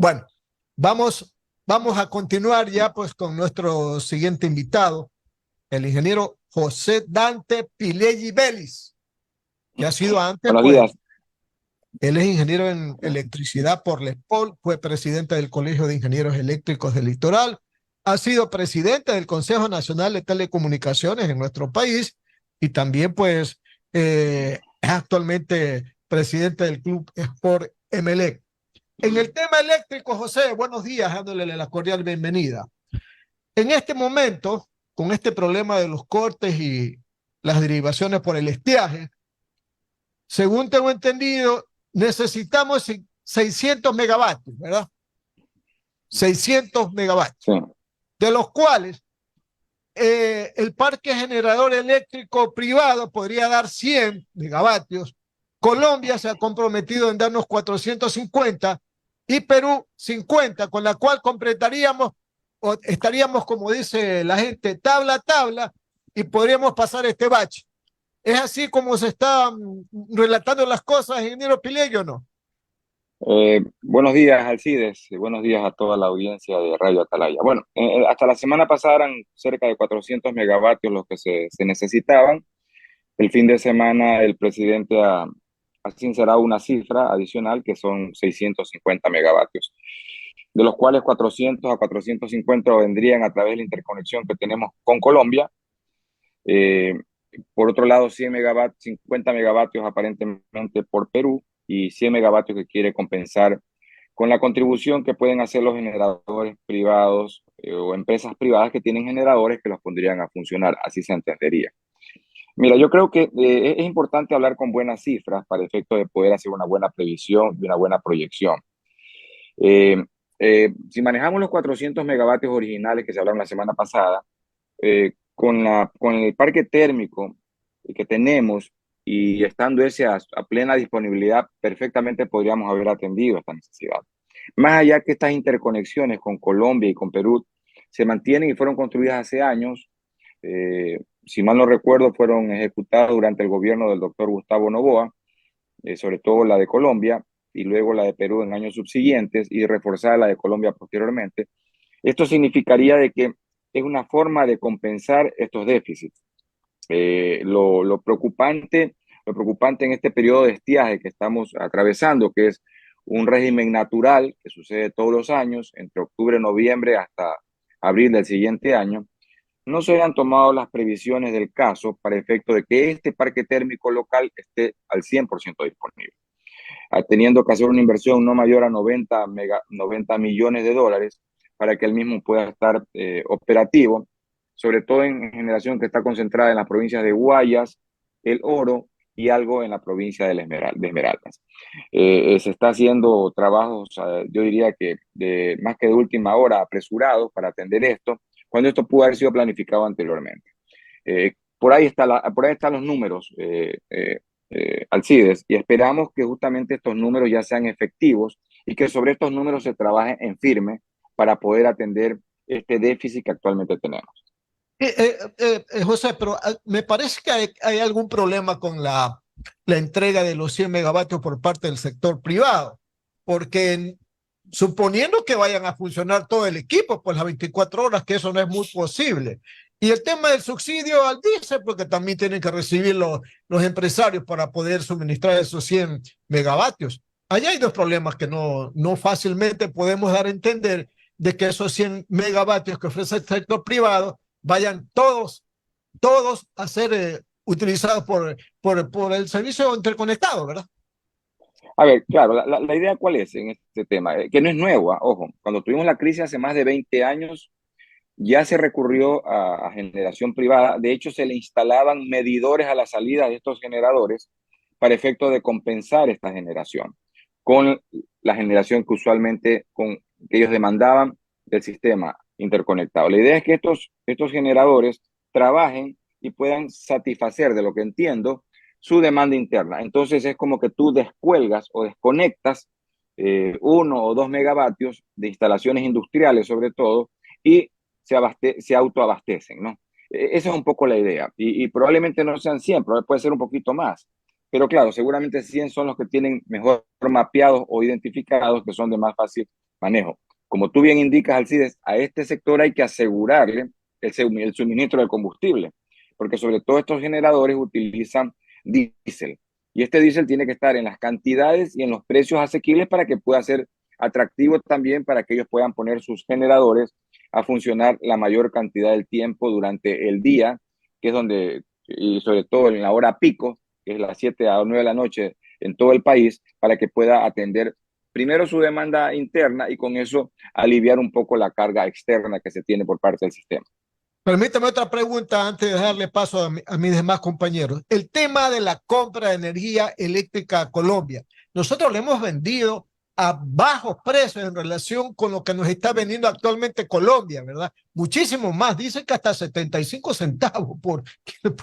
Bueno, vamos, vamos a continuar ya pues con nuestro siguiente invitado, el ingeniero José Dante Pileggi Vélez, que ha sido antes, Buenos pues, días. él es ingeniero en electricidad por la ESPOL, fue presidente del Colegio de Ingenieros Eléctricos del Litoral, ha sido presidente del Consejo Nacional de Telecomunicaciones en nuestro país y también, pues, es actualmente presidente del Club Sport Emelec. En el tema eléctrico, José, buenos días, dándole la cordial bienvenida. En este momento, con este problema de los cortes y las derivaciones por el estiaje, según tengo entendido, necesitamos 600 megavatios, ¿verdad? 600 megavatios, Sí. de los cuales el parque generador eléctrico privado podría dar 100 megavatios. Colombia se ha comprometido en darnos 450 y Perú 50, con la cual completaríamos o estaríamos, como dice la gente, tabla a tabla y podríamos pasar este bache. ¿Es así como se están relatando las cosas, ingeniero Pileggi, o no? Buenos días, Alcides. Buenos días a toda la audiencia de Radio Atalaya. Bueno, hasta la semana pasada eran cerca de 400 megavatios los que se necesitaban. El fin de semana el presidente ha sincerado una cifra adicional que son 650 megavatios, de los cuales 400 a 450 vendrían a través de la interconexión que tenemos con Colombia. Eh, por otro lado, 100 megavatios, 50 megavatios aparentemente por Perú y 100 megavatios que quiere compensar con la contribución que pueden hacer los generadores privados o empresas privadas que tienen generadores que los pondrían a funcionar, así se entendería. Mira, yo creo que es importante hablar con buenas cifras para efecto de poder hacer una buena previsión y una buena proyección. Eh, si manejamos los 400 megavatios originales que se hablaron la semana pasada, con el parque térmico que tenemos y estando ese a plena disponibilidad, perfectamente podríamos haber atendido esta necesidad. Más allá que estas interconexiones con Colombia y con Perú se mantienen y fueron construidas hace años, si mal no recuerdo, fueron ejecutadas durante el gobierno del doctor Gustavo Noboa, sobre todo la de Colombia y luego la de Perú en años subsiguientes y reforzada la de Colombia posteriormente. Esto significaría de que es una forma de compensar estos déficits. Lo preocupante en este periodo de estiaje que estamos atravesando, que es un régimen natural que sucede todos los años, entre octubre y noviembre hasta abril del siguiente año, no se han tomado las previsiones del caso para efecto de que este parque térmico local esté al 100% disponible, teniendo que hacer una inversión no mayor a 90 millones de dólares para que el mismo pueda estar operativo, sobre todo en generación que está concentrada en las provincias de Guayas, El Oro y algo en la provincia de Esmeraldas. Se está haciendo trabajos, yo diría que más que de última hora, apresurados para atender esto, cuando esto pudo haber sido planificado anteriormente. Por ahí están los números, Alcides, y esperamos que justamente estos números ya sean efectivos y que sobre estos números se trabaje en firme para poder atender este déficit que actualmente tenemos. José, pero me parece que hay algún problema con la entrega de los 100 megavatios por parte del sector privado, porque suponiendo que vayan a funcionar todo el equipo, pues las 24 horas, que eso no es muy posible. Y el tema del subsidio al diésel, porque también tienen que recibir los empresarios para poder suministrar esos 100 megavatios. Allá hay dos problemas que no fácilmente podemos dar a entender de que esos 100 megavatios que ofrece el sector privado vayan todos a ser utilizados por el servicio interconectado, ¿verdad? A ver, claro, la idea cuál es en este tema, que no es nuevo, ojo, cuando tuvimos la crisis hace más de 20 años, ya se recurrió a generación privada. De hecho, se le instalaban medidores a la salida de estos generadores para efecto de compensar esta generación con la generación que usualmente que ellos demandaban del sistema interconectado. La idea es que estos generadores trabajen y puedan satisfacer, de lo que entiendo, su demanda interna. Entonces es como que tú descuelgas o desconectas 1 o 2 megavatios de instalaciones industriales sobre todo y se autoabastecen, ¿no? Esa es un poco la idea. Y probablemente no sean 100, pero puede ser un poquito más. Pero claro, seguramente 100 son los que tienen mejor mapeados o identificados, que son de más fácil manejo. Como tú bien indicas, Alcides, a este sector hay que asegurarle el suministro del combustible, porque sobre todo estos generadores utilizan diésel. Y este diésel tiene que estar en las cantidades y en los precios asequibles para que pueda ser atractivo también para que ellos puedan poner sus generadores a funcionar la mayor cantidad del tiempo durante el día, que es donde, y sobre todo en la hora pico, que es las 7 a 9 de la noche en todo el país, para que pueda atender primero su demanda interna y con eso aliviar un poco la carga externa que se tiene por parte del sistema. Permítame otra pregunta antes de darle paso a mis demás compañeros. El tema de la compra de energía eléctrica a Colombia. Nosotros le hemos vendido a bajos precios en relación con lo que nos está vendiendo actualmente Colombia, ¿verdad? Muchísimo más. Dicen que hasta 75 centavos por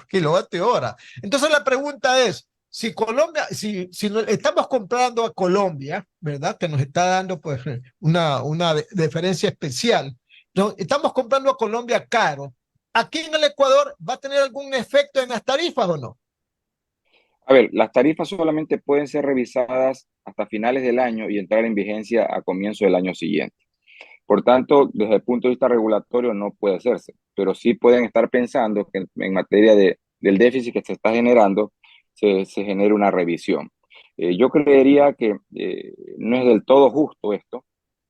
kilovatio hora. Entonces la pregunta es, si Colombia, si estamos comprando a Colombia, ¿verdad? Que nos está dando pues una deferencia especial. No, estamos comprando a Colombia caro. ¿Aquí en el Ecuador va a tener algún efecto en las tarifas o no? A ver, las tarifas solamente pueden ser revisadas hasta finales del año y entrar en vigencia a comienzo del año siguiente. Por tanto, desde el punto de vista regulatorio no puede hacerse, pero sí pueden estar pensando que en materia del déficit que se está generando, se genere una revisión. Yo creería que no es del todo justo esto,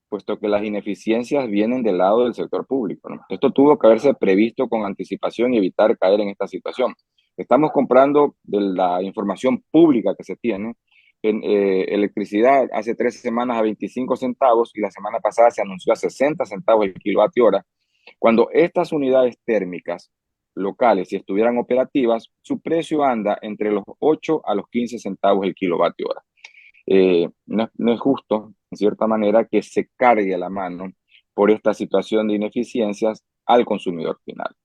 puesto que las ineficiencias vienen del lado del sector público, ¿no? Esto tuvo que haberse previsto con anticipación y evitar caer en esta situación. Estamos comprando de la información pública que se tiene en electricidad hace 3 semanas a 25 centavos y la semana pasada se anunció a 60 centavos el kilovatio hora. Cuando estas unidades térmicas locales, si estuvieran operativas, su precio anda entre los 8 a los 15 centavos el kilovatio hora. No es justo, en cierta manera, que se cargue la mano por esta situación de ineficiencias al consumidor final.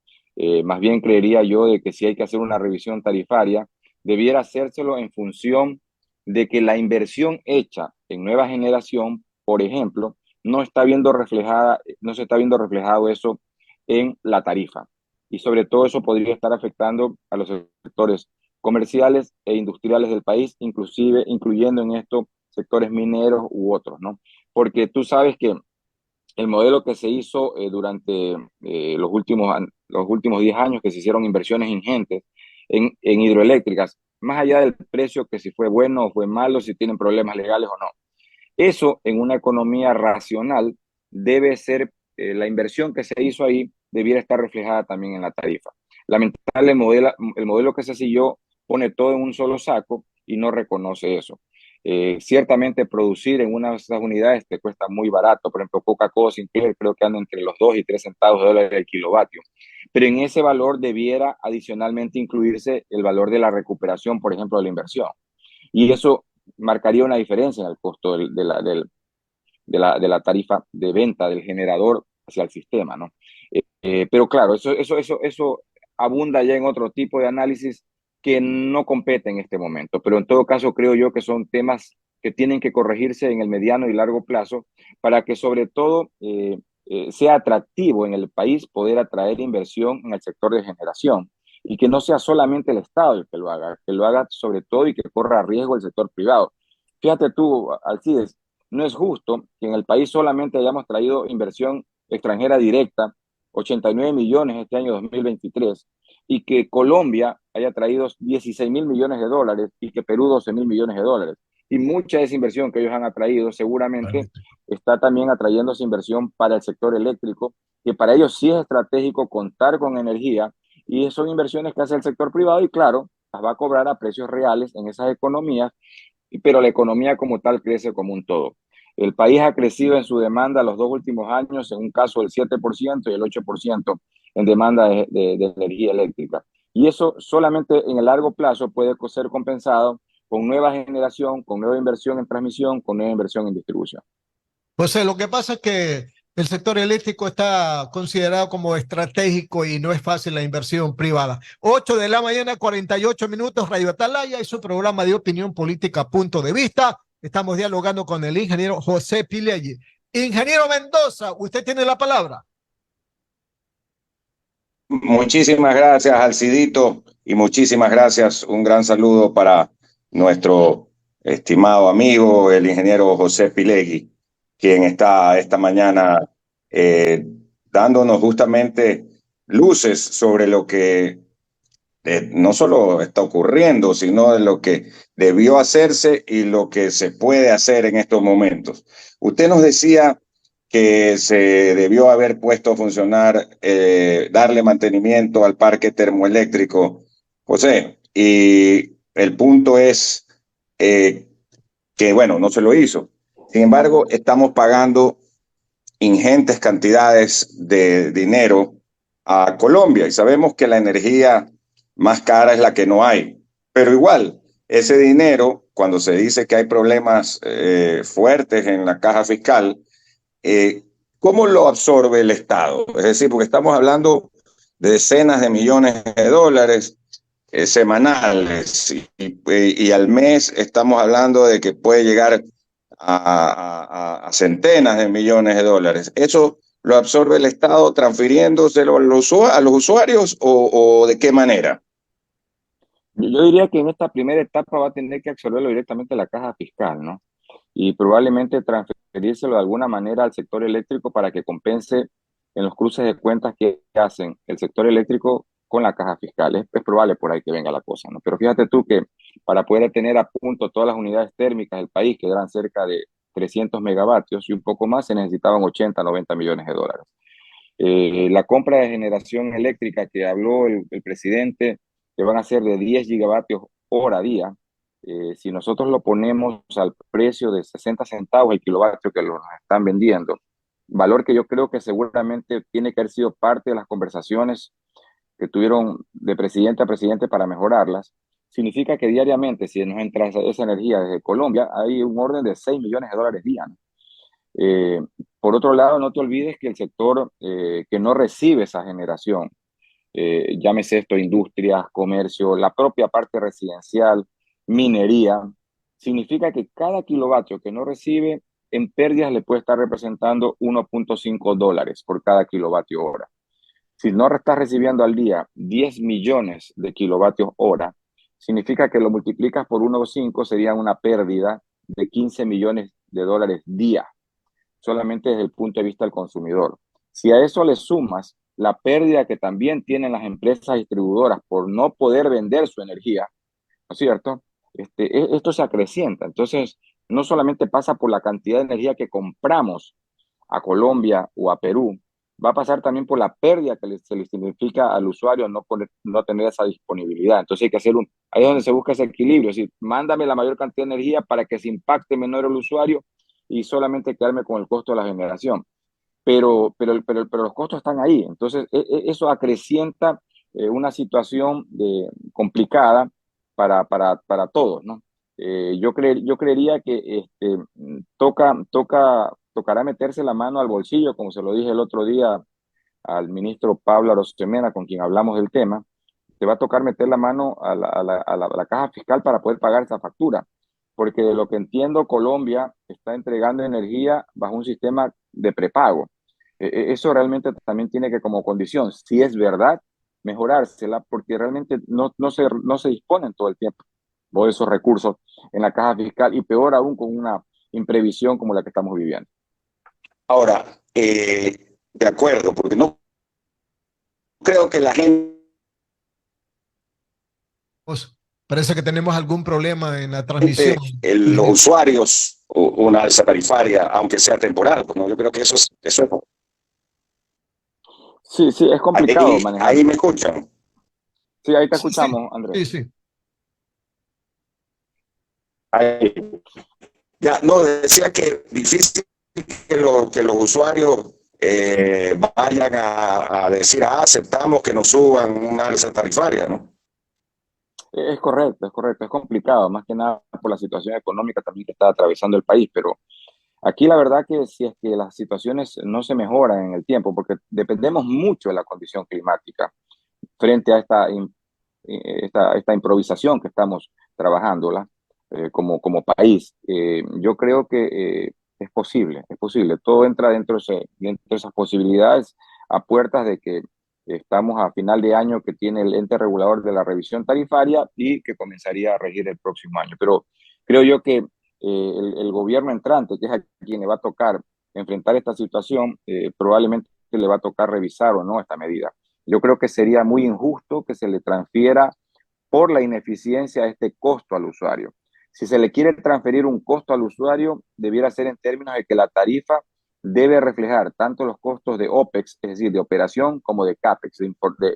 Más bien creería yo de que si hay que hacer una revisión tarifaria, debiera hacérselo en función de que la inversión hecha en nueva generación, por ejemplo, no se está viendo reflejado eso en la tarifa. Y sobre todo eso podría estar afectando a los sectores comerciales e industriales del país, inclusive incluyendo en esto sectores mineros u otros, ¿no? Porque tú sabes que el modelo que se hizo durante los últimos 10 años, que se hicieron inversiones ingentes en hidroeléctricas, más allá del precio, que si fue bueno o fue malo, si tienen problemas legales o no. Eso en una economía racional debe ser, la inversión que se hizo ahí debiera estar reflejada también en la tarifa. Lamentablemente el modelo que se siguió pone todo en un solo saco y no reconoce eso. Ciertamente producir en una de esas unidades te cuesta muy barato. Por ejemplo, Coca-Cola Sinclair creo que anda entre los 2 y 3 centavos de dólar el kilovatio. Pero en ese valor debiera adicionalmente incluirse el valor de la recuperación, por ejemplo, de la inversión. Y eso marcaría una diferencia en el costo de la tarifa de venta del generador hacia el sistema, ¿no? Pero claro, eso abunda ya en otro tipo de análisis que no compete en este momento, pero en todo caso creo yo que son temas que tienen que corregirse en el mediano y largo plazo para que sobre todo sea atractivo en el país poder atraer inversión en el sector de generación y que no sea solamente el Estado el que lo haga sobre todo y que corra riesgo el sector privado. Fíjate tú, Alcides, no es justo que en el país solamente hayamos traído inversión extranjera directa, 89 millones este año 2023, y que Colombia haya traído 16 mil millones de dólares y que Perú 12 mil millones de dólares. Y mucha de esa inversión que ellos han atraído seguramente está también atrayendo esa inversión para el sector eléctrico, que para ellos sí es estratégico contar con energía y son inversiones que hace el sector privado y claro, las va a cobrar a precios reales en esas economías, pero la economía como tal crece como un todo. El país ha crecido en su demanda los 2 últimos años, en un caso del 7% y el 8% en demanda de energía eléctrica. Y eso solamente en el largo plazo puede ser compensado con nueva generación, con nueva inversión en transmisión, con nueva inversión en distribución. Pues lo que pasa es que el sector eléctrico está considerado como estratégico y no es fácil la inversión privada. 8 de la mañana, 48 minutos, Radio Atalaya y su programa de opinión política Punto de Vista. Estamos dialogando con el ingeniero José Pileggi. Ingeniero Mendoza, usted tiene la palabra. Muchísimas gracias, Alcidito, y muchísimas gracias. Un gran saludo para nuestro estimado amigo, el ingeniero José Pileggi. quien está esta mañana dándonos justamente luces sobre lo que no solo está ocurriendo, sino de lo que debió hacerse y lo que se puede hacer en estos momentos. Usted nos decía que se debió haber puesto a funcionar, darle mantenimiento al parque termoeléctrico, José, y el punto es que, bueno, no se lo hizo. Sin embargo, estamos pagando ingentes cantidades de dinero a Colombia y sabemos que la energía más cara es la que no hay. Pero igual, ese dinero, cuando se dice que hay problemas fuertes en la caja fiscal, eh, ¿cómo lo absorbe el Estado? Es decir, porque estamos hablando de decenas de millones de dólares semanales y al mes estamos hablando de que puede llegar a centenas de millones de dólares. ¿Eso lo absorbe el Estado transfiriéndoselo a los usuarios o de qué manera? Yo diría que en esta primera etapa va a tener que absorberlo directamente la caja fiscal, ¿no? Y probablemente transferírselo de alguna manera al sector eléctrico para que compense en los cruces de cuentas que hacen el sector eléctrico con la caja fiscal. Es probable por ahí que venga la cosa, ¿no? Pero fíjate tú que para poder tener a punto todas las unidades térmicas del país, que eran cerca de 300 megavatios y un poco más, se necesitaban 80, 90 millones de dólares. La compra de generación eléctrica que habló el presidente, que van a ser de 10 gigavatios hora día, si nosotros lo ponemos al precio de 60 centavos el kilovatio que nos están vendiendo, valor que yo creo que seguramente tiene que haber sido parte de las conversaciones que tuvieron de presidente a presidente para mejorarlas, significa que diariamente, si nos entra esa energía desde Colombia, hay un orden de 6 millones de dólares día, ¿no? Eh, por otro lado, no te olvides que el sector que no recibe esa generación, llámese esto industrias, comercio, la propia parte residencial, minería, significa que cada kilovatio que no recibe en pérdidas le puede estar representando 1.5 dólares por cada kilovatio hora. Si no estás recibiendo al día 10 millones de kilovatios hora, significa que lo multiplicas por 1.5 sería una pérdida de 15 millones de dólares día solamente desde el punto de vista del consumidor. Si a eso le sumas la pérdida que también tienen las empresas distribuidoras por no poder vender su energía, ¿no es cierto? Esto se acrecienta. Entonces, no solamente pasa por la cantidad de energía que compramos a Colombia o a Perú, va a pasar también por la pérdida que se le significa al usuario no tener esa disponibilidad. Entonces hay que hacer ahí es donde se busca ese equilibrio, es decir, mándame la mayor cantidad de energía para que se impacte menor el usuario y solamente quedarme con el costo de la generación. Pero los costos están ahí. Entonces, eso acrecienta una situación complicada para todos, ¿no? Yo creería que tocará meterse la mano al bolsillo, como se lo dije el otro día al ministro Pablo Arosemena, con quien hablamos del tema. Te va a tocar meter la mano a la caja fiscal para poder pagar esa factura, porque de lo que entiendo, Colombia está entregando energía bajo un sistema de prepago. Eso realmente también tiene que como condición, si es verdad, mejorársela, porque realmente no se disponen todo el tiempo de esos recursos en la caja fiscal y peor aún con una imprevisión como la que estamos viviendo. Ahora, de acuerdo, porque no creo que la gente... Pues, parece que tenemos algún problema en la transmisión. Los usuarios una alza tarifaria, aunque sea temporal, ¿no? Yo creo que eso es... Sí, sí, es complicado manejar. Ahí me escuchan. Sí, ahí te Sí, escuchamos, sí, Andrés. sí, sí. Ahí. Ya, no, decía que difícil que los usuarios vayan a decir, aceptamos que nos suban una alza tarifaria, ¿no? Es correcto, es correcto, es complicado, más que nada por la situación económica también que está atravesando el país, pero aquí la verdad que si es que las situaciones no se mejoran en el tiempo, porque dependemos mucho de la condición climática frente a esta improvisación que estamos trabajándola como país, yo creo que es posible, todo entra dentro de esas posibilidades a puertas de que estamos a final de año que tiene el ente regulador de la revisión tarifaria y que comenzaría a regir el próximo año. Pero creo yo que el gobierno entrante, que es a quien le va a tocar enfrentar esta situación, probablemente le va a tocar revisar o no esta medida. Yo creo que sería muy injusto que se le transfiera por la ineficiencia este costo al usuario. Si se le quiere transferir un costo al usuario, debiera ser en términos de que la tarifa debe reflejar tanto los costos de OPEX, es decir, de operación, como de CAPEX,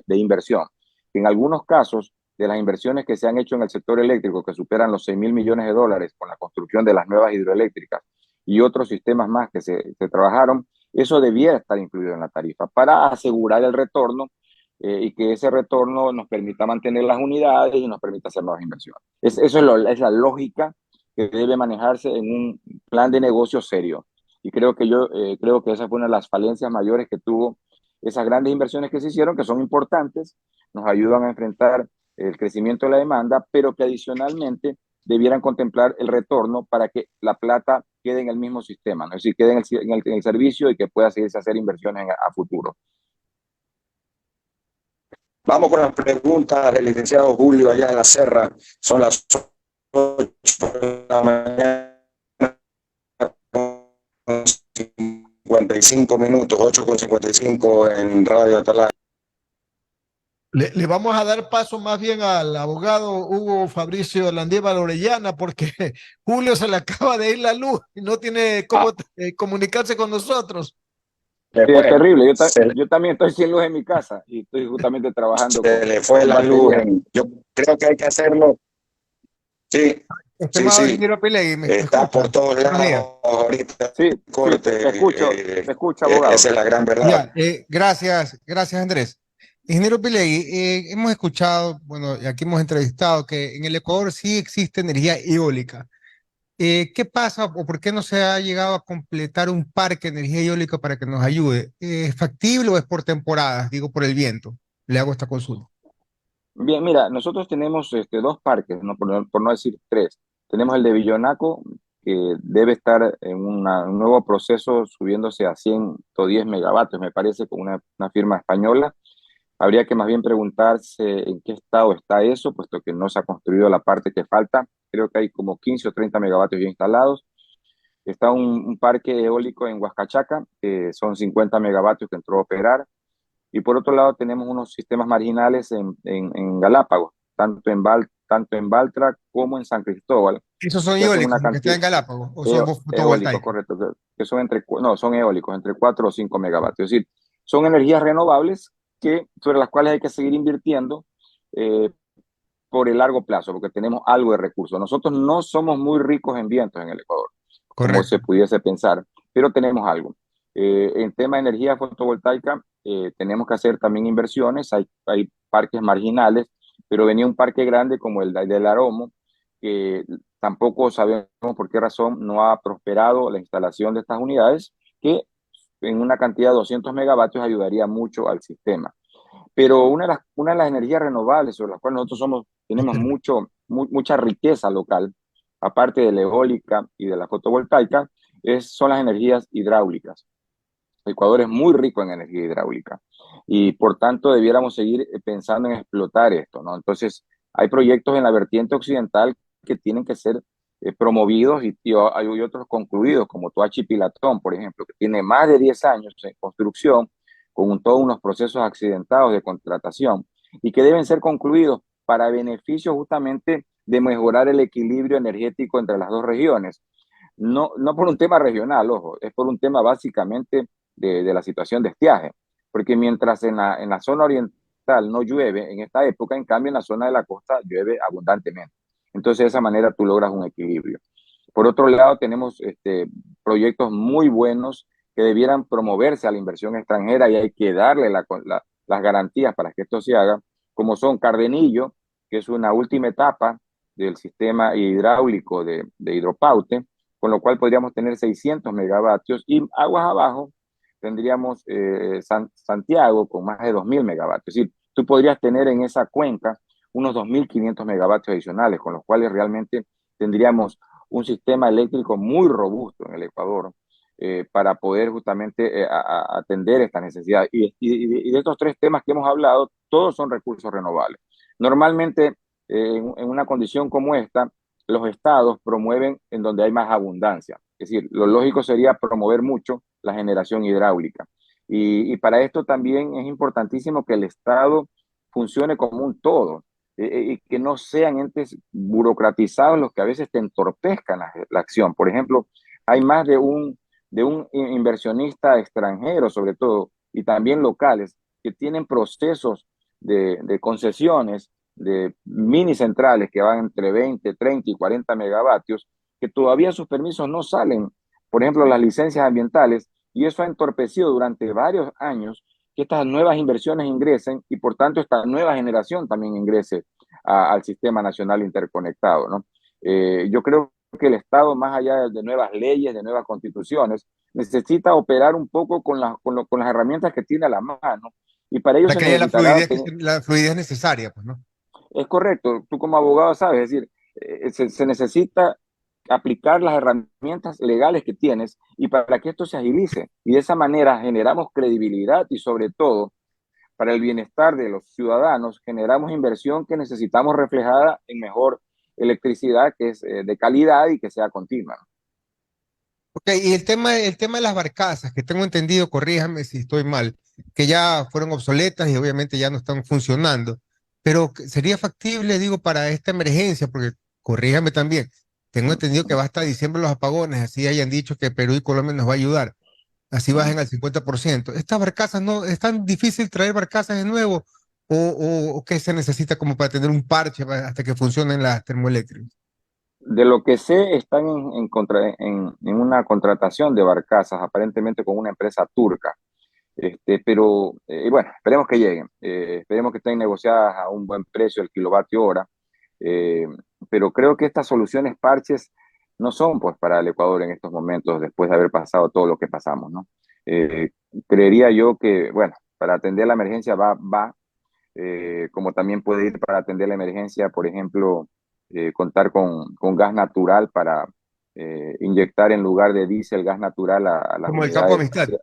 de inversión. En algunos casos, de las inversiones que se han hecho en el sector eléctrico, que superan los 6 mil millones de dólares con la construcción de las nuevas hidroeléctricas y otros sistemas más que se trabajaron, eso debiera estar incluido en la tarifa para asegurar el retorno y que ese retorno nos permita mantener las unidades y nos permita hacer nuevas inversiones. Es la lógica que debe manejarse en un plan de negocio serio. Y creo que esa fue una de las falencias mayores que tuvo esas grandes inversiones que se hicieron, que son importantes, nos ayudan a enfrentar el crecimiento de la demanda, pero que adicionalmente debieran contemplar el retorno para que la plata quede en el mismo sistema, ¿no? Es decir, quede en el servicio y que pueda seguirse a hacer inversiones a futuro. Vamos con las preguntas del licenciado Julio allá en la Serra. Son las 8 de la mañana, con 55 minutos, 8:55 en Radio Atalaya. Le vamos a dar paso más bien al abogado Hugo Fabricio Landívar Orellana, porque Julio se le acaba de ir la luz y no tiene cómo comunicarse con nosotros. Sí, es terrible. Yo también estoy sin luz en mi casa y estoy justamente trabajando se le fue la luz. Yo creo que hay que hacerlo. Sí, Estimado ingeniero Pilegui, ¿me está escucha? por todos lados ahorita. Sí, Corte, te escucho, abogado. Esa es la gran verdad. Gracias Andrés. Ingeniero Pilegui, hemos escuchado, bueno, y aquí hemos entrevistado que en el Ecuador sí existe energía eólica. ¿Qué pasa o por qué no se ha llegado a completar un parque de energía eólica para que nos ayude? ¿Es factible o es por temporadas? Digo, por el viento. Le hago esta consulta. Bien, mira, nosotros tenemos dos parques, ¿no? Por no decir tres. Tenemos el de Villonaco, que debe estar en un nuevo proceso subiéndose a 110 megavatios, me parece, con una firma española. Habría que más bien preguntarse en qué estado está eso, puesto que no se ha construido la parte que falta. Creo que hay como 15 o 30 megavatios ya instalados. Está un parque eólico en Huascachaca, que son 50 megavatios que entró a operar. Y por otro lado tenemos unos sistemas marginales en Galápagos, tanto en Baltra como en San Cristóbal, ¿Esos son que hacen una eólicos, los que están cantidad en Galápagos, o son eólicos, fotovoltaicos? correcto, que son no, son eólicos, entre 4 o 5 megavatios. Es decir, son energías renovables sobre las cuales hay que seguir invirtiendo eh, por el largo plazo, porque tenemos algo de recursos. Nosotros no somos muy ricos en vientos en el Ecuador, como Correcto. se pudiese pensar, pero tenemos algo. En tema de energía fotovoltaica, tenemos que hacer también inversiones, hay parques marginales, pero venía un parque grande como el del Aromo, que tampoco sabemos por qué razón no ha prosperado la instalación de estas unidades, que en una cantidad de 200 megavatios ayudaría mucho al sistema. Pero una de las energías renovables sobre las cuales tenemos mucha riqueza local, aparte de la eólica y de la fotovoltaica, son las energías hidráulicas. Ecuador es muy rico en energía hidráulica y por tanto debiéramos seguir pensando en explotar esto, ¿no? Entonces, hay proyectos en la vertiente occidental que tienen que ser promovidos y hay otros concluidos, como Toachi Pilatón, por ejemplo, que tiene más de 10 años en construcción, con todos unos procesos accidentados de contratación y que deben ser concluidos para beneficio justamente de mejorar el equilibrio energético entre las dos regiones. No por un tema regional, ojo, es por un tema básicamente de la situación de estiaje, porque mientras en la zona oriental no llueve, en esta época, en cambio, en la zona de la costa llueve abundantemente. Entonces, de esa manera tú logras un equilibrio. Por otro lado, tenemos proyectos muy buenos que debieran promoverse a la inversión extranjera y hay que darle las garantías para que esto se haga, como son Cardenillo, que es una última etapa del sistema hidráulico de Hidropaute, con lo cual podríamos tener 600 megavatios y aguas abajo tendríamos Santiago con más de 2.000 megavatios. Es decir, tú podrías tener en esa cuenca unos 2.500 megavatios adicionales, con los cuales realmente tendríamos un sistema eléctrico muy robusto en el Ecuador para poder justamente atender esta necesidad. Y de estos tres temas que hemos hablado, todos son recursos renovables. Normalmente, en una condición como esta, los estados promueven en donde hay más abundancia. Es decir, lo lógico sería promover mucho la generación hidráulica. Y para esto también es importantísimo que el Estado funcione como un todo y que no sean entes burocratizados los que a veces te entorpezcan la acción. Por ejemplo, hay más de un inversionista extranjero, sobre todo, y también locales, que tienen procesos de concesiones de mini centrales que van entre 20, 30 y 40 megavatios, que todavía sus permisos no salen, por ejemplo, las licencias ambientales, y eso ha entorpecido durante varios años que estas nuevas inversiones ingresen y por tanto esta nueva generación también ingrese al sistema nacional interconectado, ¿no? Yo creo que el Estado, más allá de nuevas leyes, de nuevas constituciones, necesita operar un poco con las herramientas que tiene a la mano y para ello Para se que haya necesitará. la fluidez necesaria, pues, ¿no? Es correcto, tú como abogado sabes, es decir, se necesita aplicar las herramientas legales que tienes y para que esto se agilice. Y de esa manera generamos credibilidad y sobre todo para el bienestar de los ciudadanos generamos inversión que necesitamos reflejada en mejor electricidad que es de calidad y que sea continua. Ok, y el tema de las barcazas, que tengo entendido, corríjame si estoy mal, que ya fueron obsoletas y obviamente ya no están funcionando, pero sería factible, digo, para esta emergencia, porque corríjame también, tengo entendido que va hasta diciembre los apagones, así hayan dicho que Perú y Colombia nos va a ayudar, así bajen al 50%. ¿Estas barcazas no, es tan difícil traer barcazas de nuevo o qué se necesita como para tener un parche hasta que funcionen las termoeléctricas? De lo que sé, están en una contratación de barcazas, aparentemente con una empresa turca. Pero bueno, esperemos que lleguen, esperemos que estén negociadas a un buen precio el kilovatio hora, eh, pero creo que estas soluciones parches no son pues para el Ecuador en estos momentos después de haber pasado todo lo que pasamos, ¿no? Eh, Creería yo que, bueno, para atender la emergencia como también puede ir para atender la emergencia, por ejemplo, contar con gas natural para inyectar en lugar de diésel gas natural a las Como el campo unidades. Amistad.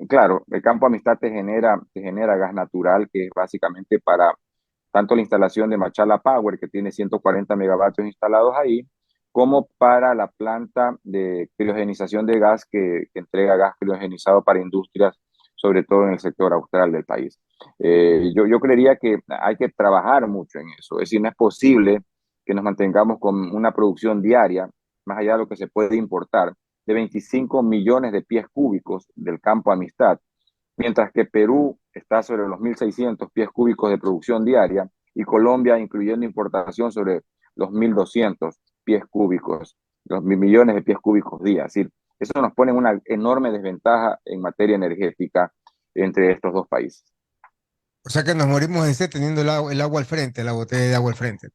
Claro, el campo Amistad te genera gas natural, que es básicamente para tanto la instalación de Machala Power, que tiene 140 megavatios instalados ahí, como para la planta de criogenización de gas que entrega gas criogenizado para industrias, sobre todo en el sector austral del país. Yo creería que hay que trabajar mucho en eso, es decir, no es posible que nos mantengamos con una producción diaria, más allá de lo que se puede importar, de 25 millones de pies cúbicos del campo Amistad, mientras que Perú está sobre los 1.600 pies cúbicos de producción diaria y Colombia, incluyendo importación, sobre los 1.200 pies cúbicos, los millones de pies cúbicos día. Es decir, eso nos pone en una enorme desventaja en materia energética entre estos dos países. O sea que nos morimos de sed teniendo el agua al frente, la botella de agua al frente.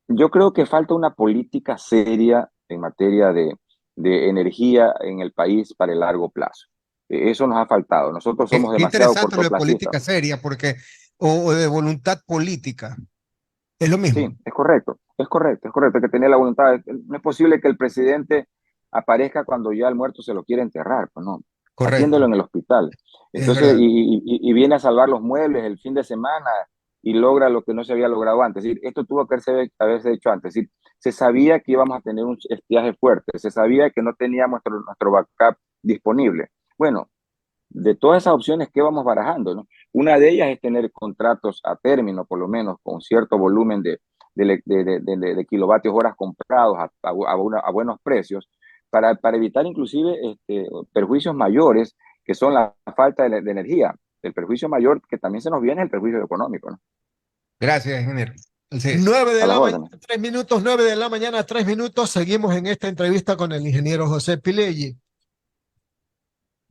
Yo creo que falta una política seria en materia de energía en el país para el largo plazo. Eso nos ha faltado. Nosotros somos Qué demasiado interesante lo de cortoplacistas. política seria, porque, o de voluntad política, es lo Sí, mismo. es correcto, es correcto, es correcto, hay que tener la voluntad. No es posible que el presidente aparezca cuando ya el muerto se lo quiere enterrar, pues no, Correcto, atiéndelo en el hospital. es Entonces, verdad. y viene a salvar los muebles el fin de semana y logra lo que no se había logrado antes. Es decir, esto tuvo que haberse hecho antes. Es decir, se sabía que íbamos a tener un estiaje fuerte, se sabía que no teníamos nuestro backup disponible. Bueno, de todas esas opciones que vamos barajando, ¿no? Una de ellas es tener contratos a término, por lo menos, con cierto volumen de kilovatios horas comprados a buenos precios, para evitar inclusive perjuicios mayores, que son la falta de energía. El perjuicio mayor que también se nos viene es el perjuicio económico, ¿no? Gracias, ingeniero. Entonces, 9 A de las la mañana, órdenes. 3 minutos, 9 de la mañana, 3 minutos. Seguimos en esta entrevista con el ingeniero José Pileggi.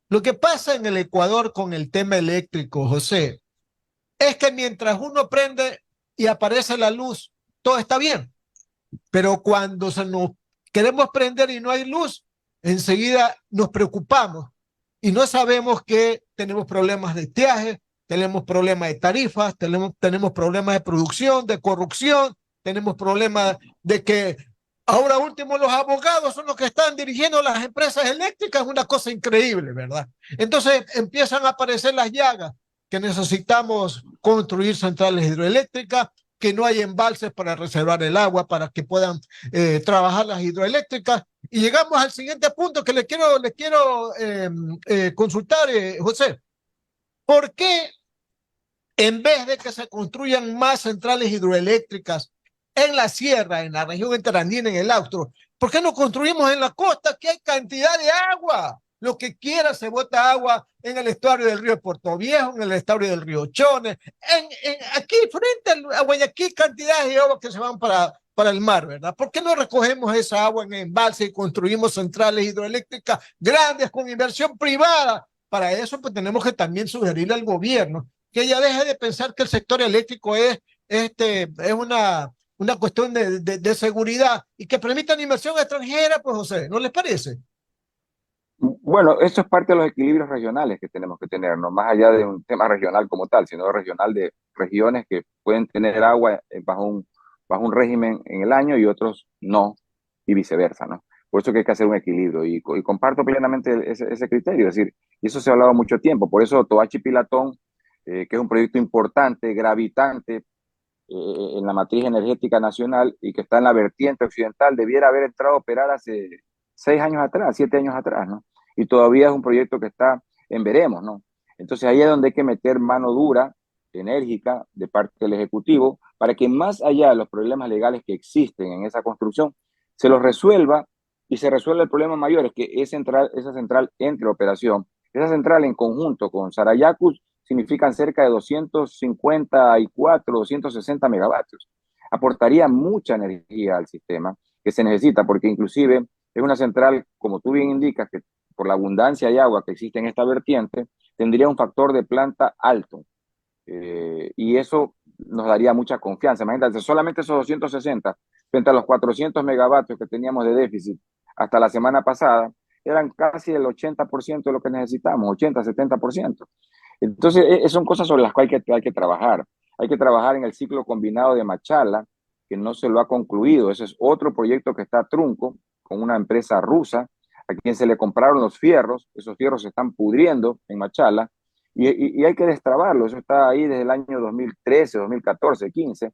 Lo que pasa en el Ecuador con el tema eléctrico, José, es que mientras uno prende y aparece la luz, todo está bien. Pero cuando se nos queremos prender y no hay luz, enseguida nos preocupamos y no sabemos que tenemos problemas de estiaje, tenemos problemas de tarifas, tenemos problemas de producción, de corrupción, tenemos problemas de que ahora último los abogados son los que están dirigiendo las empresas eléctricas, es una cosa increíble, ¿verdad? Entonces empiezan a aparecer las llagas que necesitamos construir centrales hidroeléctricas, que no hay embalses para reservar el agua, para que puedan trabajar las hidroeléctricas. Y llegamos al siguiente punto que le quiero consultar, José. ¿Por qué en vez de que se construyan más centrales hidroeléctricas en la sierra, en la región interandina, en el Austro, por qué no construimos en la costa, que hay cantidad de agua? Lo que quiera se bota agua en el estuario del río Puerto Viejo, en el estuario del río Chone, aquí frente a Guayaquil, cantidades de agua que se van para el mar, ¿verdad? ¿Por qué no recogemos esa agua en embalse y construimos centrales hidroeléctricas grandes con inversión privada? Para eso, pues tenemos que también sugerirle al gobierno que ya deje de pensar que el sector eléctrico es una cuestión de seguridad y que permitan inversión extranjera, pues José, ¿no les parece? Bueno, eso es parte de los equilibrios regionales que tenemos que tener, no más allá de un tema regional como tal, sino regional de regiones que pueden tener agua bajo un régimen en el año y otros no, y viceversa, ¿no? Por eso que hay que hacer un equilibrio y comparto plenamente ese criterio, es decir, y eso se ha hablado mucho tiempo, por eso Toachi Pilatón, que es un proyecto importante, gravitante en la matriz energética nacional y que está en la vertiente occidental, debiera haber entrado a operar hace 6 años atrás, 7 años atrás, ¿no? Y todavía es un proyecto que está en veremos, ¿no? Entonces ahí es donde hay que meter mano dura, enérgica, de parte del Ejecutivo, para que más allá de los problemas legales que existen en esa construcción, se los resuelva y se resuelva el problema mayor, es que esa central entre a operación. Esa central en conjunto con Sarayacus significan cerca de 254, 260 megavatios. Aportaría mucha energía al sistema que se necesita, porque inclusive es una central, como tú bien indicas, que por la abundancia de agua que existe en esta vertiente, tendría un factor de planta alto. Y eso nos daría mucha confianza. Imagínate, solamente esos 260 frente a los 400 megavatios que teníamos de déficit hasta la semana pasada, eran casi el 80% de lo que necesitamos, 80, 70%. Entonces, son cosas sobre las cuales hay que trabajar. Hay que trabajar en el ciclo combinado de Machala, que no se lo ha concluido. Ese es otro proyecto que está a trunco con una empresa rusa, a quien se le compraron los fierros. Esos fierros se están pudriendo en Machala y hay que destrabarlo. Eso está ahí desde el año 2013, 2014, 15.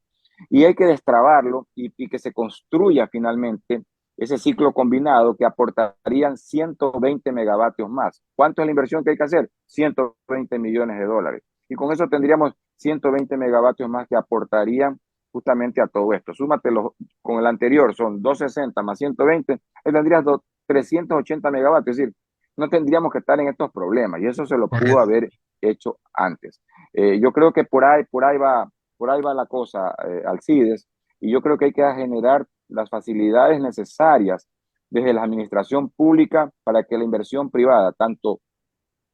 Y hay que destrabarlo y que se construya finalmente ese ciclo combinado que aportarían 120 megavatios más. ¿Cuánto es la inversión que hay que hacer? 120 millones de dólares. Y con eso tendríamos 120 megavatios más que aportarían justamente a todo esto. Súmatelo con el anterior, son 260 más 120, ahí tendrías 380 megavatios. Es decir, no tendríamos que estar en estos problemas y eso se lo pudo haber hecho antes. Yo creo que por ahí va la cosa, Alcides, y yo creo que hay que generar las facilidades necesarias desde la administración pública para que la inversión privada, tanto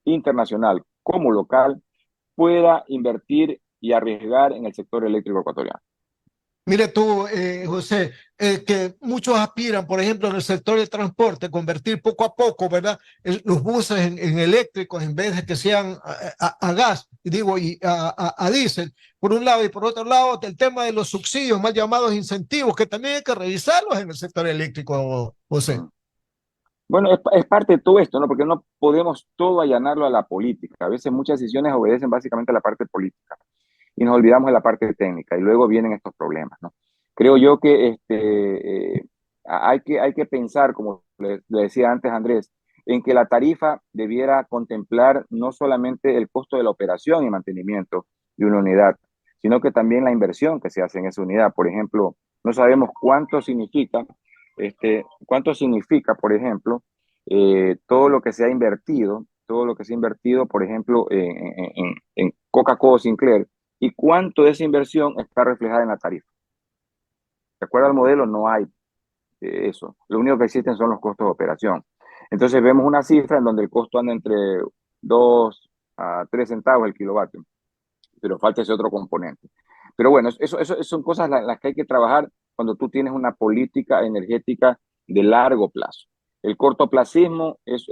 internacional como local, pueda invertir y arriesgar en el sector eléctrico ecuatoriano. Mire tú, José, que muchos aspiran, por ejemplo, en el sector del transporte, convertir poco a poco, ¿verdad? Los buses en eléctricos en vez de que sean a gas, digo, y a diésel, por un lado, y por otro lado, el tema de los subsidios, mal llamados incentivos, que también hay que revisarlos en el sector eléctrico, José. Bueno, es parte de todo esto, ¿no? Porque no podemos todo allanarlo a la política. A veces muchas decisiones obedecen básicamente a la parte política y nos olvidamos de la parte técnica y luego vienen estos problemas, ¿no? Creo yo que hay que pensar, como le decía antes Andrés, en que la tarifa debiera contemplar no solamente el costo de la operación y mantenimiento de una unidad, sino que también la inversión que se hace en esa unidad. Por ejemplo, no sabemos cuánto significa, por ejemplo, todo lo que se ha invertido, por ejemplo, en Coca-Cola Sinclair, y cuánto de esa inversión está reflejada en la tarifa. De acuerdo al modelo, no hay eso. Lo único que existen son los costos de operación. Entonces vemos una cifra en donde el costo anda entre 2 a 3 centavos el kilovatio, pero falta ese otro componente. Pero bueno, eso son cosas las que hay que trabajar cuando tú tienes una política energética de largo plazo. El cortoplacismo es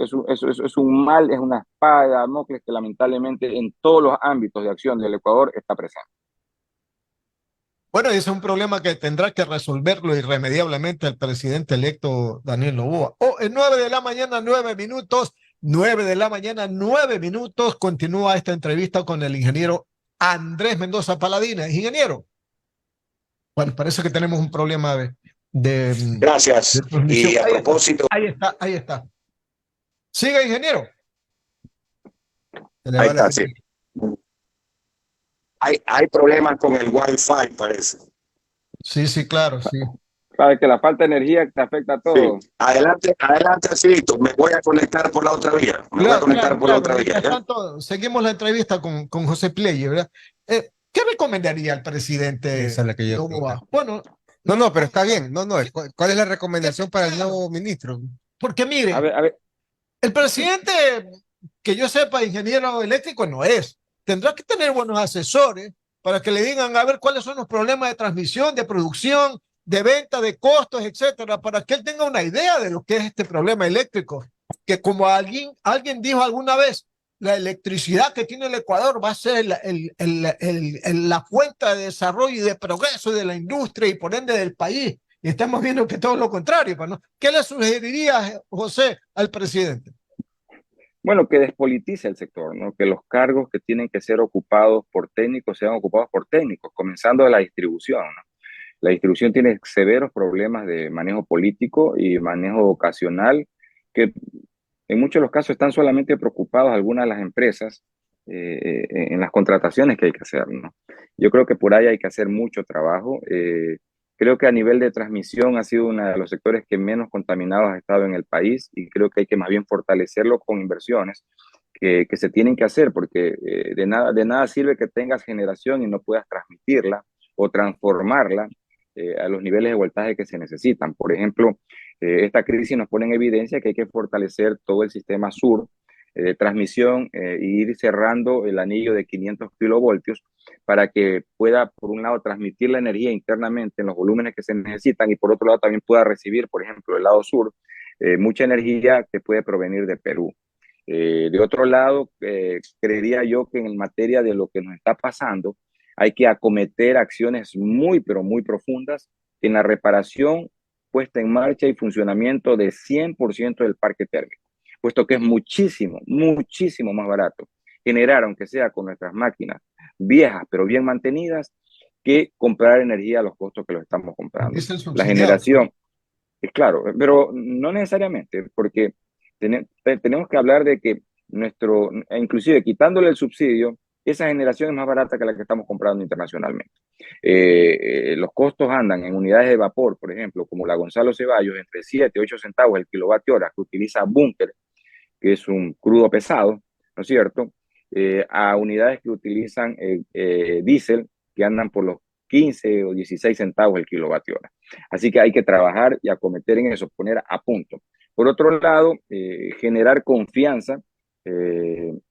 un mal, es una espada de Damocles que lamentablemente en todos los ámbitos de acción del Ecuador está presente. Bueno, ese es un problema que tendrá que resolverlo irremediablemente el presidente electo Daniel Noboa. En 9 de la mañana, 9 minutos, 9 de la mañana, 9 minutos, continúa esta entrevista con el ingeniero Andrés Mendoza Paladines. Ingeniero. Bueno, parece que tenemos un problema de Gracias. transmisión. Y a propósito, Ahí está, ahí está. Siga, ingeniero. Se le ahí va la está, sí. señal. Hay problemas con el Wi-Fi, parece. Sí, sí, claro, sí. Sabe que la falta de energía te afecta a Sí. todo. Adelante, adelante, Alcidito. Me voy a conectar por la otra vía. Me voy a Claro, conectar claro, por la claro. otra vía, Mientras ¿ya? tanto, seguimos la entrevista con José Pleye, ¿verdad? ¿Qué recomendaría al presidente Esa es la que yo Novoa? pregunté. Bueno, No, no, pero está bien. No, no. ¿Cuál es la recomendación para el nuevo ministro? porque A mire, ver, a ver, el presidente, que yo sepa, ingeniero eléctrico no es. Tendrá que tener buenos asesores para que le digan a ver cuáles son los problemas de transmisión, de producción, de venta, de costos, etcétera, para que él tenga una idea de lo que es este problema eléctrico. Que como alguien dijo alguna vez, la electricidad que tiene el Ecuador va a ser la fuente de desarrollo y de progreso de la industria y por ende del país. Y estamos viendo que todo lo contrario, ¿no? ¿Qué le sugeriría, José, al presidente? bueno, que despolitice el sector, ¿no? Que los cargos que tienen que ser ocupados por técnicos sean ocupados por técnicos, comenzando de la distribución, ¿no? La distribución tiene severos problemas de manejo político y manejo ocasional, que en muchos de los casos están solamente preocupados algunas de las empresas en las contrataciones que hay que hacer, ¿no? Yo creo que por ahí hay que hacer mucho trabajo. Creo que a nivel de transmisión ha sido uno de los sectores que menos contaminados ha estado en el país y creo que hay que más bien fortalecerlo con inversiones que se tienen que hacer, porque de nada sirve que tengas generación y no puedas transmitirla o transformarla a los niveles de voltaje que se necesitan. Por ejemplo, esta crisis nos pone en evidencia que hay que fortalecer todo el sistema sur de transmisión e ir cerrando el anillo de 500 kilovoltios para que pueda, por un lado, transmitir la energía internamente en los volúmenes que se necesitan y por otro lado también pueda recibir, por ejemplo, el lado sur, mucha energía que puede provenir de Perú. De otro lado, creería yo que en materia de lo que nos está pasando, hay que acometer acciones muy, pero muy profundas en la reparación, puesta en marcha y funcionamiento de 100% del parque térmico, puesto que es muchísimo, muchísimo más barato generar, aunque sea con nuestras máquinas viejas, pero bien mantenidas, que comprar energía a los costos que lo estamos comprando. Diésel La subsidiado, ¿no? generación, claro, pero no necesariamente, porque tenemos que hablar de que inclusive quitándole el subsidio, esa generación es más barata que la que estamos comprando internacionalmente. Los costos andan en unidades de vapor, por ejemplo, como la Gonzalo Ceballos, entre 7 y 8 centavos el kilovatio hora que utiliza Bunker, que es un crudo pesado, ¿no es cierto? A unidades que utilizan diésel, que andan por los 15 o 16 centavos el kilovatio hora. Así que hay que trabajar y acometer en eso, poner a punto. Por otro lado, generar confianza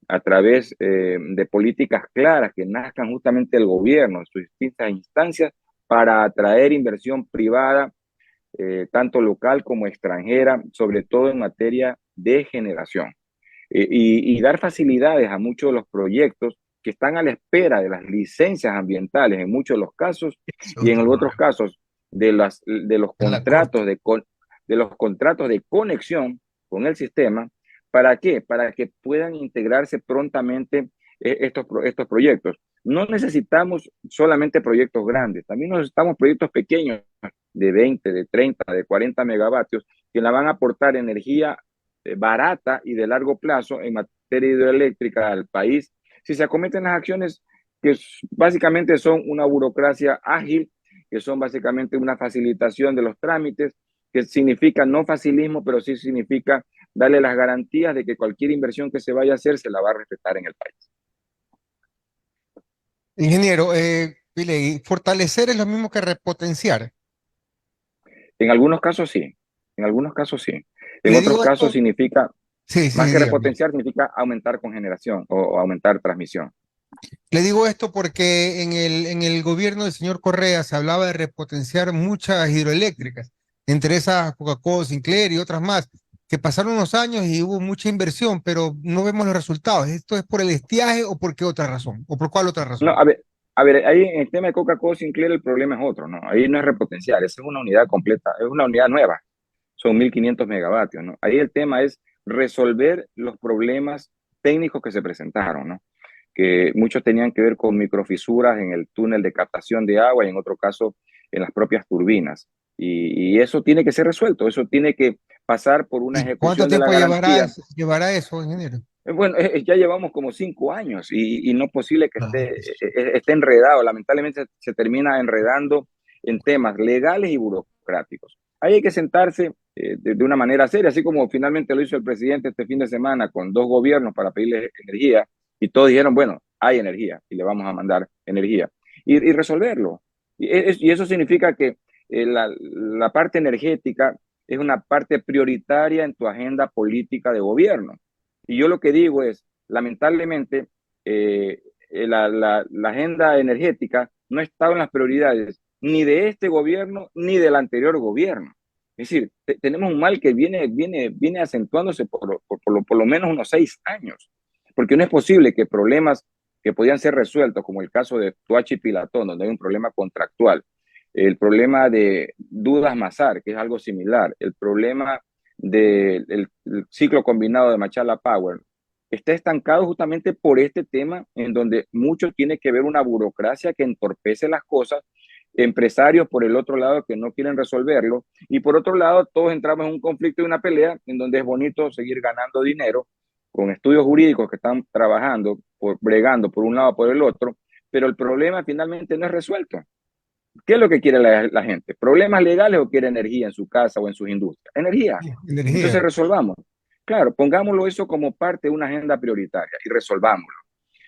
a través de políticas claras que nazcan justamente del gobierno, en sus distintas instancias, para atraer inversión privada, tanto local como extranjera, sobre todo en materia de generación. Y dar facilidades a muchos de los proyectos que están a la espera de las licencias ambientales en muchos de los casos Es y en otro otros problema. casos de los En la corte. de los contratos de conexión con el sistema. ¿Para qué? Para que puedan integrarse prontamente estos proyectos. No necesitamos solamente proyectos grandes, también necesitamos proyectos pequeños de 20, de 30, de 40 megavatios que la van a aportar energía barata y de largo plazo en materia hidroeléctrica al país, si se acometen las acciones que básicamente son una burocracia ágil, que son básicamente una facilitación de los trámites, que significa no facilismo, pero sí significa darle las garantías de que cualquier inversión que se vaya a hacer se la va a respetar en el país. Ingeniero, Pilegui, fortalecer es lo mismo que repotenciar. En algunos casos sí, en algunos casos sí. En Le otros digo casos esto, significa, sí, más sí, que dígame. repotenciar, significa aumentar con generación o aumentar transmisión. Le digo esto porque en el gobierno del señor Correa se hablaba de repotenciar muchas hidroeléctricas, entre esas Coca-Cola, Sinclair y otras más, que pasaron unos años y hubo mucha inversión, pero no vemos los resultados. ¿Esto es por el estiaje o por qué otra razón? ¿O por cuál otra No, razón? a ver, ahí en el tema de Coca-Cola Sinclair el problema es otro, ¿no? Ahí no es repotenciar, esa es una unidad completa, es una unidad nueva, son 1500 megavatios, ¿no? Ahí el tema es resolver los problemas técnicos que se presentaron, ¿no? Que muchos tenían que ver con microfisuras en el túnel de captación de agua y en otro caso en las propias turbinas. Y eso tiene que ser resuelto, eso tiene que pasar por una ¿Y cuánto ejecución de la tiempo garantía. llevará eso, ingeniero? Bueno, ya llevamos como 5 años y no es posible que Claro. esté enredado. Lamentablemente se termina enredando en temas legales y burocráticos. Ahí hay que sentarse de una manera seria, así como finalmente lo hizo el presidente este fin de semana con 2 gobiernos para pedirle energía y todos dijeron, bueno, hay energía y le vamos a mandar energía y resolverlo. Y eso significa que la parte energética es una parte prioritaria en tu agenda política de gobierno. Y yo lo que digo es, lamentablemente, la agenda energética no ha estado en las prioridades ni de este gobierno ni del anterior gobierno. Es decir, tenemos un mal que viene acentuándose por lo menos unos 6 años, porque no es posible que problemas que podían ser resueltos, como el caso de Tuachi Pilatón, donde hay un problema contractual, el problema de Dudas Mazar, que es algo similar, el problema del ciclo combinado de Machala Power, está estancado justamente por este tema en donde mucho tiene que ver una burocracia que entorpece las cosas, empresarios por el otro lado que no quieren resolverlo y por otro lado todos entramos en un conflicto y una pelea en donde es bonito seguir ganando dinero con estudios jurídicos que están trabajando, bregando por un lado o por el otro, pero el problema finalmente no es resuelto. ¿Qué es lo que quiere la gente? ¿Problemas legales o quiere energía en su casa o en sus industrias? Energía. Entonces Energía. resolvamos. Claro, pongámoslo eso como parte de una agenda prioritaria y resolvámoslo.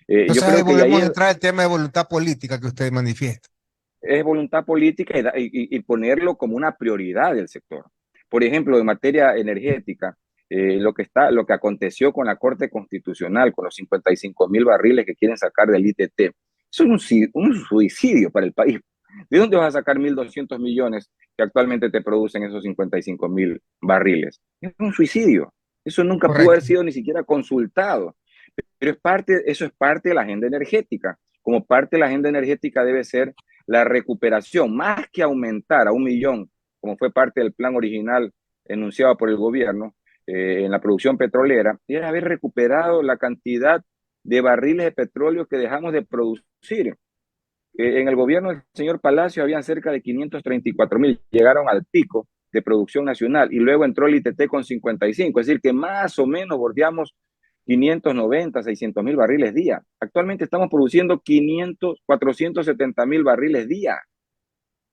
Yo Entonces ahí creo que ahí volvemos a entrar al tema de voluntad política que usted manifiesta. es voluntad política y ponerlo como una prioridad del sector. Por ejemplo, en materia energética, lo que aconteció con la Corte Constitucional, con los 55.000 barriles que quieren sacar del ITT, eso es un suicidio para el país. ¿De dónde vas a sacar 1.200 millones que actualmente te producen esos 55.000 barriles? Es un suicidio. Eso nunca pudo haber Correcto. sido ni siquiera consultado. Pero eso es parte de la agenda energética. Como parte de la agenda energética debe ser la recuperación, más que aumentar a 1 millón, como fue parte del plan original enunciado por el gobierno en la producción petrolera, era haber recuperado la cantidad de barriles de petróleo que dejamos de producir. En el gobierno del señor Palacio habían cerca de 534.000, llegaron al pico de producción nacional y luego entró el ITT con 55, es decir, que más o menos bordeamos 590, 600.000 barriles día. Actualmente estamos produciendo 470.000 barriles día.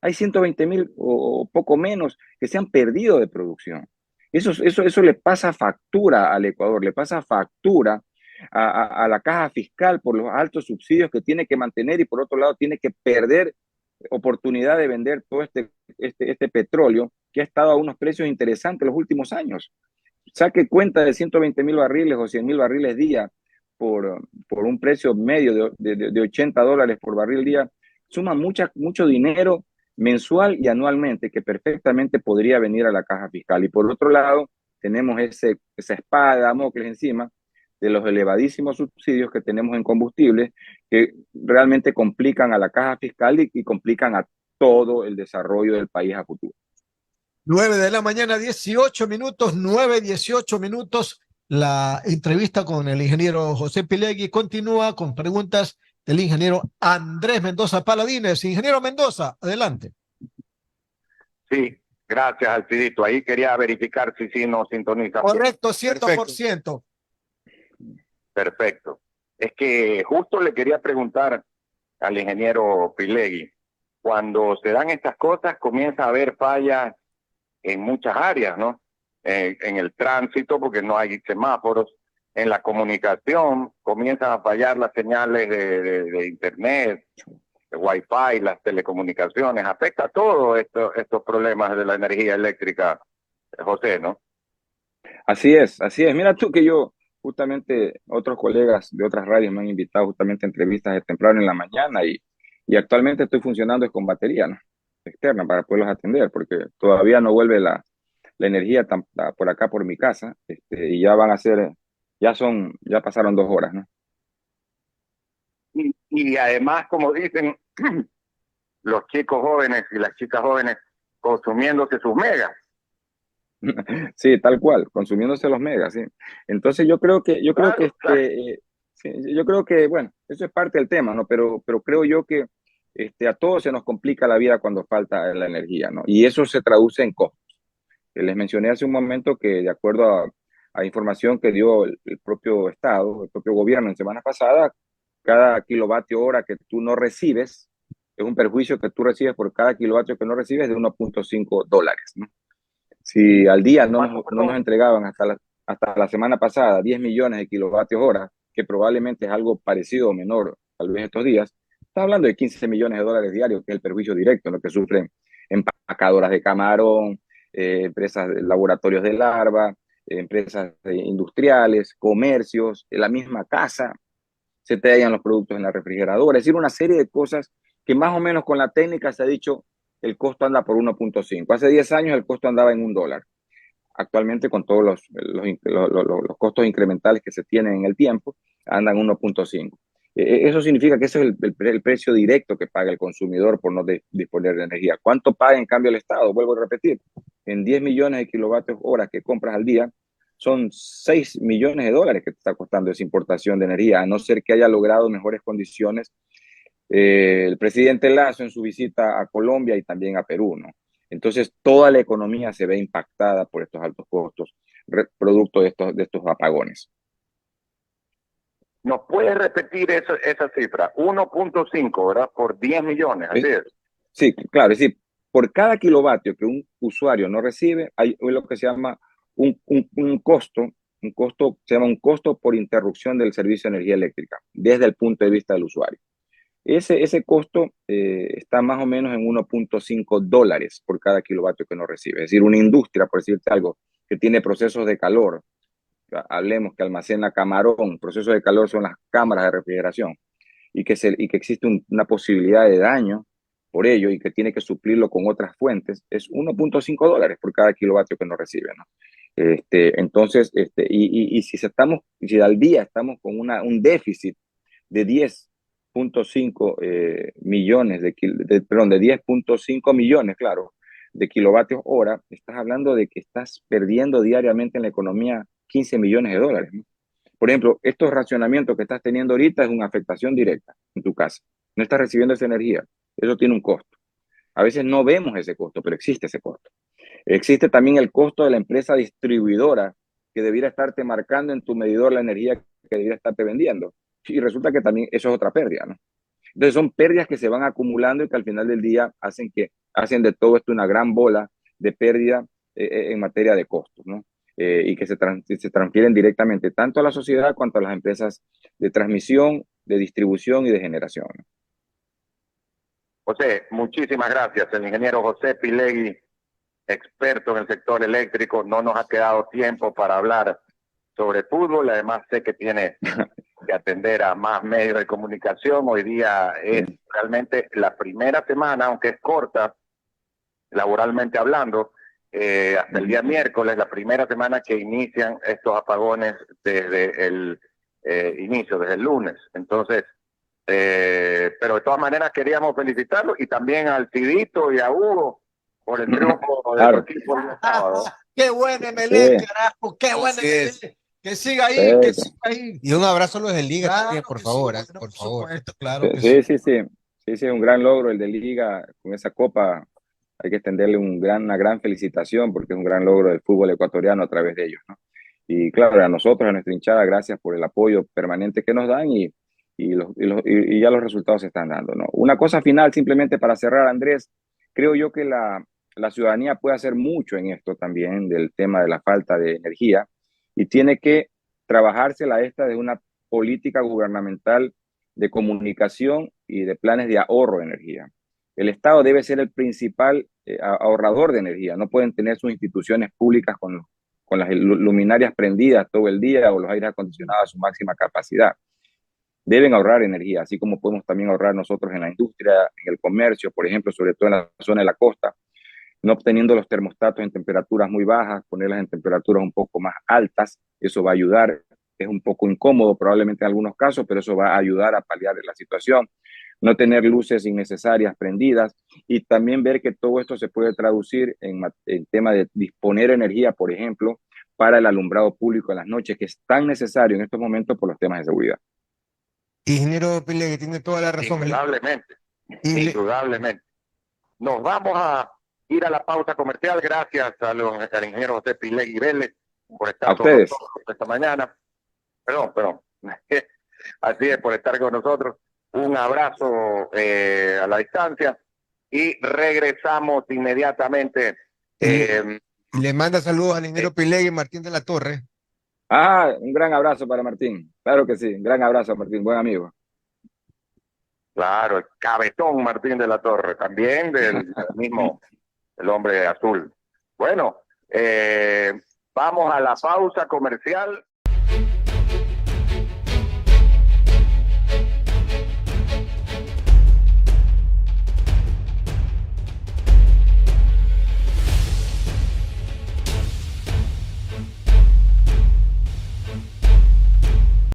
Hay 120.000 o poco menos que se han perdido de producción. Eso le pasa factura al Ecuador, le pasa factura a la caja fiscal por los altos subsidios que tiene que mantener y por otro lado tiene que perder oportunidad de vender todo este petróleo que ha estado a unos precios interesantes los últimos años. Saque cuenta de 120.000 barriles o 100.000 barriles día por un precio medio de $80 por barril día, suma mucho dinero mensual y anualmente que perfectamente podría venir a la caja fiscal. Y por otro lado, tenemos esa espada de Damocles encima de los elevadísimos subsidios que tenemos en combustible que realmente complican a la caja fiscal y complican a todo el desarrollo del país a futuro. 9 de la mañana, 18 minutos, 9:18 minutos. La entrevista con el ingeniero José Pilegui continúa con preguntas del ingeniero Andrés Mendoza Paladines. Ingeniero Mendoza, adelante. Sí, gracias, Alcidito. Ahí quería verificar si sí nos sintoniza. Correcto, 100%. Perfecto. Es que justo le quería preguntar al ingeniero Pilegui, cuando se dan estas cosas comienza a haber fallas en muchas áreas, ¿no? En el tránsito, porque no hay semáforos, en la comunicación, comienzan a fallar las señales de internet, de Wi-Fi, las telecomunicaciones, afecta a todos estos problemas de la energía eléctrica, José, ¿no? Así es, así es. Mira tú que yo, justamente, otros colegas de otras radios me han invitado justamente a entrevistas de temprano en la mañana y actualmente estoy funcionando con batería, ¿no? Externa para poderlos atender, porque todavía no vuelve la energía por acá, por mi casa, y ya van a ser, ya pasaron 2 horas, ¿no? Y además, como dicen los chicos jóvenes y las chicas jóvenes, consumiéndose sus megas. Sí, tal cual, consumiéndose los megas, sí. Entonces yo creo que, bueno, eso es parte del tema, ¿no? Pero creo yo que a todos se nos complica la vida cuando falta la energía, ¿no? Y eso se traduce en costos. Les mencioné hace un momento que de acuerdo a información que dio el propio Estado, el propio gobierno en semana pasada, cada kilovatio hora que tú no recibes es un perjuicio que tú recibes por cada kilovatio que no recibes de $1.5, ¿no? Si al día no nos entregaban hasta la semana pasada 10 millones de kilovatios hora, que probablemente es algo parecido o menor tal vez estos días, está hablando de 15 millones de dólares diarios, que es el perjuicio directo, lo que sufren empacadoras de camarón, empresas, laboratorios de larva, empresas industriales, comercios, en la misma casa, se te hallan los productos en la refrigeradora, es decir, una serie de cosas que más o menos con la técnica se ha dicho el costo anda por 1.5. Hace 10 años el costo andaba en $1. Actualmente con todos los costos incrementales que se tienen en el tiempo, andan 1.5. Eso significa que ese es el precio directo que paga el consumidor por no disponer de energía. ¿Cuánto paga en cambio el Estado? Vuelvo a repetir, en 10 millones de kilovatios hora que compras al día, son 6 millones de dólares que te está costando esa importación de energía, a no ser que haya logrado mejores condiciones el presidente Lazo en su visita a Colombia y también a Perú, ¿no? Entonces, toda la economía se ve impactada por estos altos costos, producto de estos apagones. ¿Nos puede repetir esa cifra? 1.5, ¿verdad? Por 10 millones, así es. Sí, claro, es decir, por cada kilovatio que un usuario no recibe, hay lo que se llama un costo por interrupción del servicio de energía eléctrica, desde el punto de vista del usuario. Ese costo está más o menos en $1.5 por cada kilovatio que no recibe. Es decir, una industria, por decirte algo, que tiene procesos de calor, hablemos que almacena camarón, procesos de calor son las cámaras de refrigeración, y que existe una posibilidad de daño por ello y que tiene que suplirlo con otras fuentes, es $1.5 por cada kilovatio que no recibe, ¿no? Entonces, si al día estamos con un déficit de 10.5 millones de 10.5 millones, claro, de kilovatios hora, estás hablando de que estás perdiendo diariamente en la economía 15 millones de dólares, ¿no? Por ejemplo, estos racionamientos que estás teniendo ahorita es una afectación directa en tu casa. No estás recibiendo esa energía. Eso tiene un costo. A veces no vemos ese costo, pero existe ese costo. Existe también el costo de la empresa distribuidora que debiera estarte marcando en tu medidor la energía que debiera estarte vendiendo. Y resulta que también eso es otra pérdida, ¿no? Entonces son pérdidas que se van acumulando y que al final del día hacen de todo esto una gran bola de pérdida en materia de costos, ¿no? Y que se transfieren directamente tanto a la sociedad cuanto a las empresas de transmisión, de distribución y de generación, ¿no? José, muchísimas gracias. El ingeniero José Pilegui, experto en el sector eléctrico. No nos ha quedado tiempo para hablar sobre fútbol. Además, sé que tiene que atender a más medios de comunicación. Hoy día es realmente la primera semana, aunque es corta, laboralmente hablando, hasta el día miércoles, la primera semana que inician estos apagones desde el inicio, desde el lunes. Entonces, pero de todas maneras queríamos felicitarlo y también al Tidito y a Hugo por el triunfo de su equipo el sábado. ¡Qué buen Emelec, carajo! ¡Qué buen Emelec! Que siga ahí, que siga ahí. Y un abrazo a los de Liga Claro también, por que favor, sí, bueno, por por favor. supuesto, claro que Sí, sí. es un gran logro el de Liga con esa copa. Hay que extenderle una gran felicitación porque es un gran logro del fútbol ecuatoriano a través de ellos, ¿no? Y claro, a nosotros, a nuestra hinchada, gracias por el apoyo permanente que nos dan y ya los resultados se están dando, ¿no? Una cosa final, simplemente para cerrar, Andrés, creo yo que la ciudadanía puede hacer mucho en esto también, del tema de la falta de energía, y tiene que trabajársela de una política gubernamental de comunicación y de planes de ahorro de energía. El Estado debe ser el principal ahorrador de energía. No pueden tener sus instituciones públicas con las luminarias prendidas todo el día o los aires acondicionados a su máxima capacidad. Deben ahorrar energía, así como podemos también ahorrar nosotros en la industria, en el comercio, por ejemplo, sobre todo en la zona de la costa, no obteniendo los termostatos en temperaturas muy bajas, ponerlas en temperaturas un poco más altas. Eso va a ayudar. Es un poco incómodo probablemente en algunos casos, pero eso va a ayudar a paliar la situación. No tener luces innecesarias prendidas y también ver que todo esto se puede traducir en tema de disponer energía, por ejemplo, para el alumbrado público en las noches, que es tan necesario en estos momentos por los temas de seguridad. Ingeniero Pilegui tiene toda la razón. Indudablemente. Indudablemente. Nos vamos a ir a la pausa comercial. Gracias al ingeniero José Pilegui Vélez por estar A con ustedes. nosotros esta mañana. Perdón. Así es, por estar con nosotros. Un abrazo a la distancia y regresamos inmediatamente. Y le manda saludos al ingeniero Pilegui Martín de la Torre. Un gran abrazo para Martín. Claro que sí, un gran abrazo, Martín, buen amigo. Claro, el cabezón Martín de la Torre, también del mismo, el hombre azul. Bueno, vamos a la pausa comercial.